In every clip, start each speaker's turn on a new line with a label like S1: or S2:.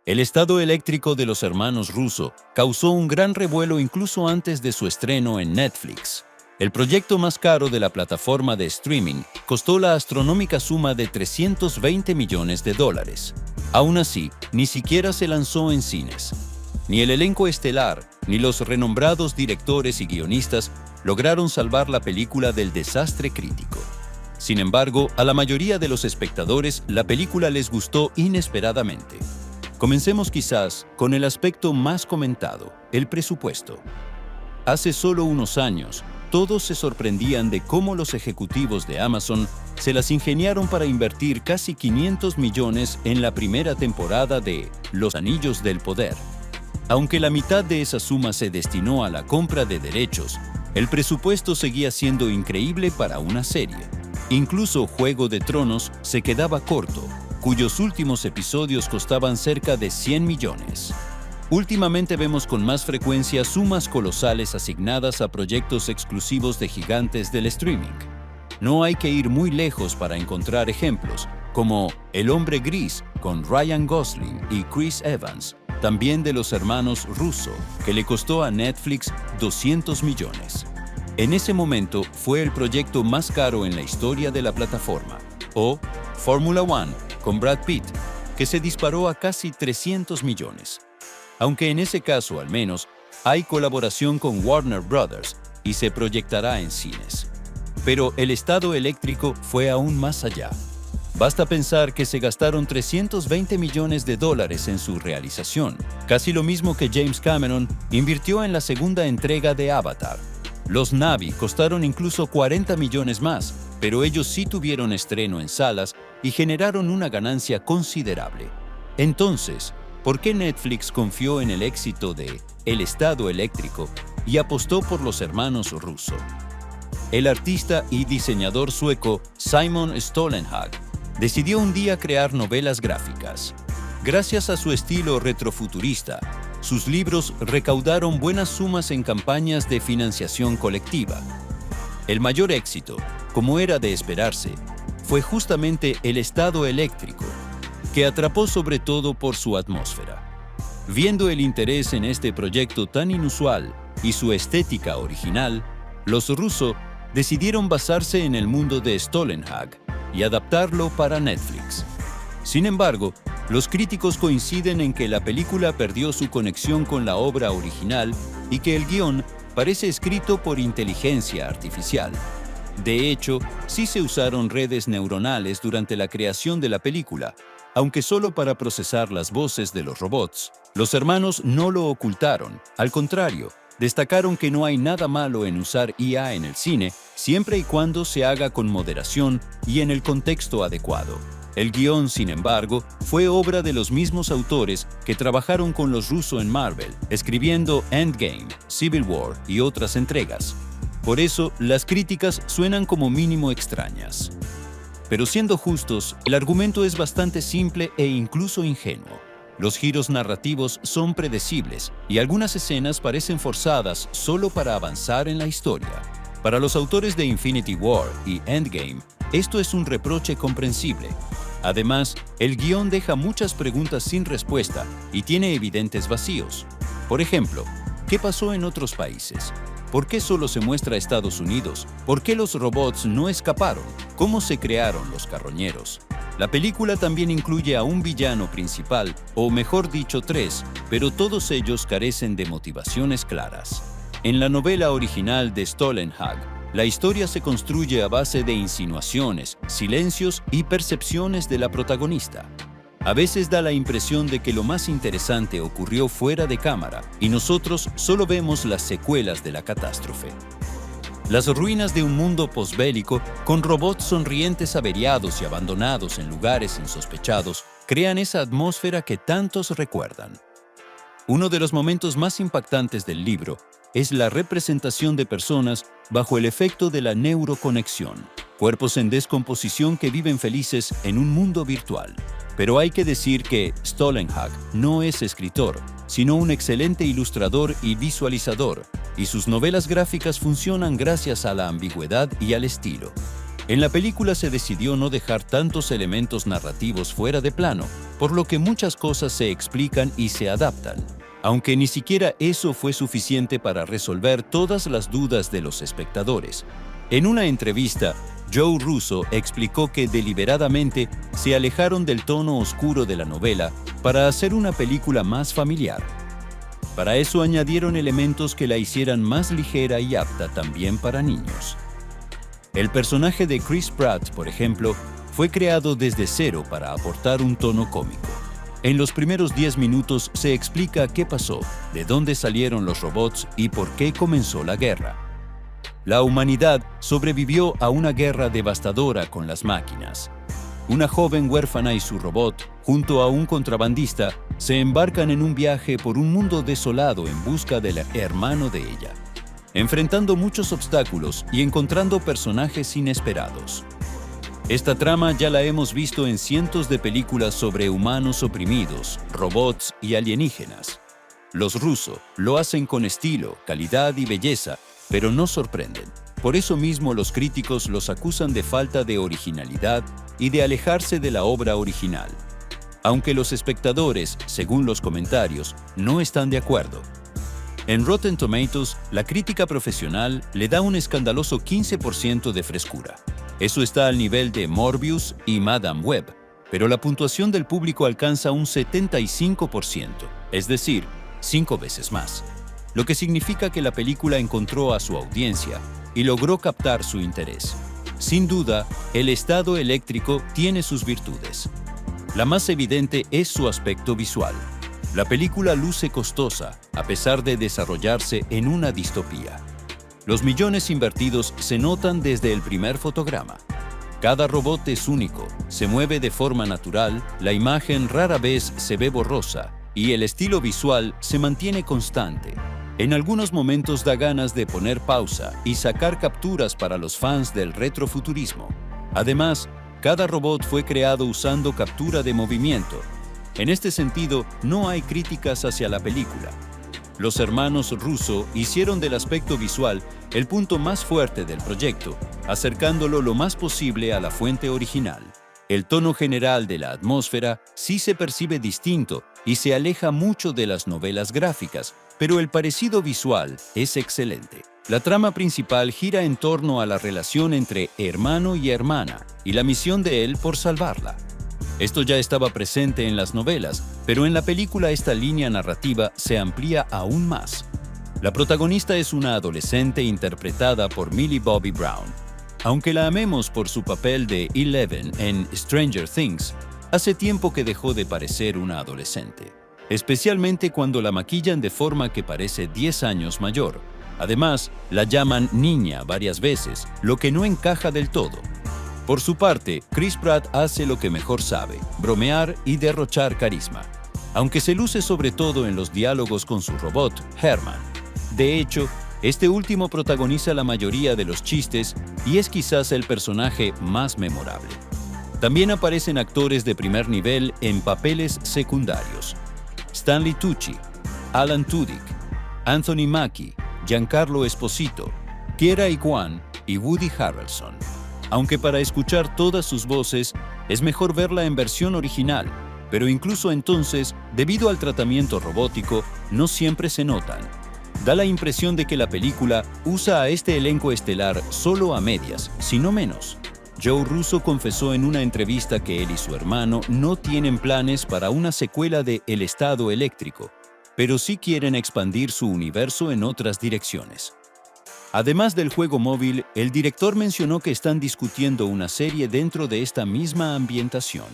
S1: El estado eléctrico de los hermanos Russo causó un gran revuelo incluso antes de su estreno en Netflix. El proyecto más caro de la plataforma de streaming costó la astronómica suma de $320 millones. Aún así, ni siquiera se lanzó en cines. Ni el elenco estelar, ni los renombrados directores y guionistas lograron salvar la película del desastre crítico. Sin embargo, a la mayoría de los espectadores la película les gustó inesperadamente. Comencemos quizás con el aspecto más comentado, el presupuesto. Hace solo unos años, todos se sorprendían de cómo los ejecutivos de Amazon se las ingeniaron para invertir casi 500 millones en la primera temporada de Los Anillos del Poder. Aunque la mitad de esa suma se destinó a la compra de derechos, el presupuesto seguía siendo increíble para una serie. Incluso Juego de Tronos se quedaba corto, cuyos últimos episodios costaban cerca de 100 millones. Últimamente vemos con más frecuencia sumas colosales asignadas a proyectos exclusivos de gigantes del streaming. No hay que ir muy lejos para encontrar ejemplos, como El Hombre Gris con Ryan Gosling y Chris Evans, también de los hermanos Russo, que le costó a Netflix 200 millones. En ese momento fue el proyecto más caro en la historia de la plataforma. O Fórmula 1 con Brad Pitt, que se disparó a casi 300 millones. Aunque en ese caso al menos hay colaboración con Warner Brothers y se proyectará en cines. Pero el estado eléctrico fue aún más allá. Basta pensar que se gastaron $320 millones en su realización, casi lo mismo que James Cameron invirtió en la segunda entrega de Avatar. Los Na'vi costaron incluso 40 millones más, pero ellos sí tuvieron estreno en salas y generaron una ganancia considerable. Entonces, ¿por qué Netflix confió en el éxito de El estado eléctrico y apostó por los hermanos Russo? El artista y diseñador sueco Simon Stålenhag decidió un día crear novelas gráficas. Gracias a su estilo retrofuturista, sus libros recaudaron buenas sumas en campañas de financiación colectiva. El mayor éxito, como era de esperarse, fue justamente El estado eléctrico, que atrapó sobre todo por su atmósfera. Viendo el interés en este proyecto tan inusual y su estética original, los Russo decidieron basarse en el mundo de Stålenhag y adaptarlo para Netflix. Sin embargo, los críticos coinciden en que la película perdió su conexión con la obra original y que el guión parece escrito por inteligencia artificial. De hecho, sí se usaron redes neuronales durante la creación de la película, aunque solo para procesar las voces de los robots. Los hermanos no lo ocultaron, al contrario, destacaron que no hay nada malo en usar IA en el cine, siempre y cuando se haga con moderación y en el contexto adecuado. El guión, sin embargo, fue obra de los mismos autores que trabajaron con los Russo en Marvel, escribiendo Endgame, Civil War y otras entregas. Por eso, las críticas suenan como mínimo extrañas. Pero siendo justos, el argumento es bastante simple e incluso ingenuo. Los giros narrativos son predecibles y algunas escenas parecen forzadas solo para avanzar en la historia. Para los autores de Infinity War y Endgame, esto es un reproche comprensible. Además, el guión deja muchas preguntas sin respuesta y tiene evidentes vacíos. Por ejemplo, ¿qué pasó en otros países? ¿Por qué solo se muestra a Estados Unidos? ¿Por qué los robots no escaparon? ¿Cómo se crearon los carroñeros? La película también incluye a un villano principal, o mejor dicho 3, pero todos ellos carecen de motivaciones claras. En la novela original de Stålenhag, la historia se construye a base de insinuaciones, silencios y percepciones de la protagonista. A veces da la impresión de que lo más interesante ocurrió fuera de cámara y nosotros solo vemos las secuelas de la catástrofe. Las ruinas de un mundo posbélico, con robots sonrientes averiados y abandonados en lugares insospechados, crean esa atmósfera que tantos recuerdan. Uno de los momentos más impactantes del libro es la representación de personas bajo el efecto de la neuroconexión, cuerpos en descomposición que viven felices en un mundo virtual. Pero hay que decir que Stålenhag no es escritor, sino un excelente ilustrador y visualizador, y sus novelas gráficas funcionan gracias a la ambigüedad y al estilo. En la película se decidió no dejar tantos elementos narrativos fuera de plano, por lo que muchas cosas se explican y se adaptan, aunque ni siquiera eso fue suficiente para resolver todas las dudas de los espectadores. En una entrevista, Joe Russo explicó que deliberadamente se alejaron del tono oscuro de la novela para hacer una película más familiar. Para eso añadieron elementos que la hicieran más ligera y apta también para niños. El personaje de Chris Pratt, por ejemplo, fue creado desde cero para aportar un tono cómico. En los primeros 10 minutos se explica qué pasó, de dónde salieron los robots y por qué comenzó la guerra. La humanidad sobrevivió a una guerra devastadora con las máquinas. Una joven huérfana y su robot, junto a un contrabandista, se embarcan en un viaje por un mundo desolado en busca del hermano de ella, enfrentando muchos obstáculos y encontrando personajes inesperados. Esta trama ya la hemos visto en cientos de películas sobre humanos oprimidos, robots y alienígenas. Los Russo lo hacen con estilo, calidad y belleza, pero no sorprenden. Por eso mismo los críticos los acusan de falta de originalidad y de alejarse de la obra original. Aunque los espectadores, según los comentarios, no están de acuerdo. En Rotten Tomatoes, la crítica profesional le da un escandaloso 15% de frescura. Eso está al nivel de Morbius y Madame Web, pero la puntuación del público alcanza un 75%, es decir, 5 veces más. Lo que significa que la película encontró a su audiencia y logró captar su interés. Sin duda, el estado eléctrico tiene sus virtudes. La más evidente es su aspecto visual. La película luce costosa, a pesar de desarrollarse en una distopía. Los millones invertidos se notan desde el primer fotograma. Cada robot es único, se mueve de forma natural, la imagen rara vez se ve borrosa y el estilo visual se mantiene constante. En algunos momentos da ganas de poner pausa y sacar capturas para los fans del retrofuturismo. Además, cada robot fue creado usando captura de movimiento. En este sentido, no hay críticas hacia la película. Los hermanos Russo hicieron del aspecto visual el punto más fuerte del proyecto, acercándolo lo más posible a la fuente original. El tono general de la atmósfera sí se percibe distinto y se aleja mucho de las novelas gráficas, pero el parecido visual es excelente. La trama principal gira en torno a la relación entre hermano y hermana y la misión de él por salvarla. Esto ya estaba presente en las novelas, pero en la película esta línea narrativa se amplía aún más. La protagonista es una adolescente interpretada por Millie Bobby Brown. Aunque la amemos por su papel de Eleven en Stranger Things, hace tiempo que dejó de parecer una adolescente, especialmente cuando la maquillan de forma que parece 10 años mayor. Además, la llaman niña varias veces, lo que no encaja del todo. Por su parte, Chris Pratt hace lo que mejor sabe, bromear y derrochar carisma, aunque se luce sobre todo en los diálogos con su robot, Herman. De hecho, este último protagoniza la mayoría de los chistes y es quizás el personaje más memorable. También aparecen actores de primer nivel en papeles secundarios. Stanley Tucci, Alan Tudyk, Anthony Mackie, Giancarlo Esposito, Kiera Iguan y Woody Harrelson. Aunque para escuchar todas sus voces es mejor verla en versión original, pero incluso entonces, debido al tratamiento robótico, no siempre se notan. Da la impresión de que la película usa a este elenco estelar solo a medias, si no menos. Joe Russo confesó en una entrevista que él y su hermano no tienen planes para una secuela de El Estado Eléctrico, pero sí quieren expandir su universo en otras direcciones. Además del juego móvil, el director mencionó que están discutiendo una serie dentro de esta misma ambientación.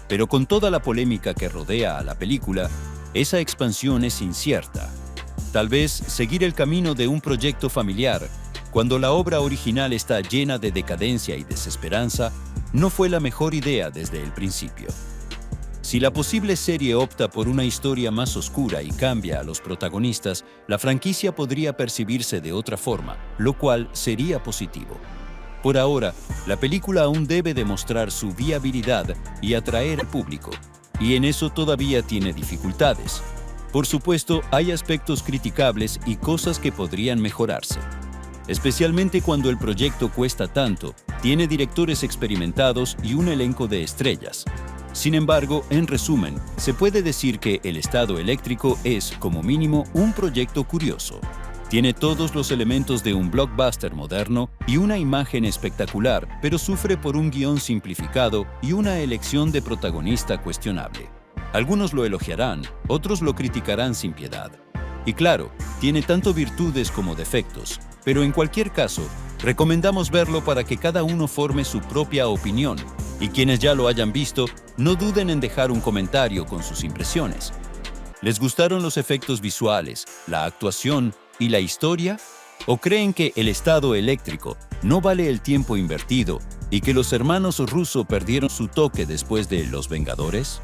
S1: Pero con toda la polémica que rodea a la película, esa expansión es incierta. Tal vez seguir el camino de un proyecto familiar, cuando la obra original está llena de decadencia y desesperanza, no fue la mejor idea desde el principio. Si la posible serie opta por una historia más oscura y cambia a los protagonistas, la franquicia podría percibirse de otra forma, lo cual sería positivo. Por ahora, la película aún debe demostrar su viabilidad y atraer al público, y en eso todavía tiene dificultades. Por supuesto, hay aspectos criticables y cosas que podrían mejorarse. especialmente cuando el proyecto cuesta tanto, tiene directores experimentados y un elenco de estrellas. Sin embargo, en resumen, se puede decir que El Estado Eléctrico es, como mínimo, un proyecto curioso. Tiene todos los elementos de un blockbuster moderno y una imagen espectacular, pero sufre por un guión simplificado y una elección de protagonista cuestionable. Algunos lo elogiarán, otros lo criticarán sin piedad. Y claro, tiene tanto virtudes como defectos, pero en cualquier caso, recomendamos verlo para que cada uno forme su propia opinión, y quienes ya lo hayan visto, no duden en dejar un comentario con sus impresiones. ¿Les gustaron los efectos visuales, la actuación y la historia? ¿O creen que El Estado Eléctrico no vale el tiempo invertido y que los hermanos Russo perdieron su toque después de Los Vengadores?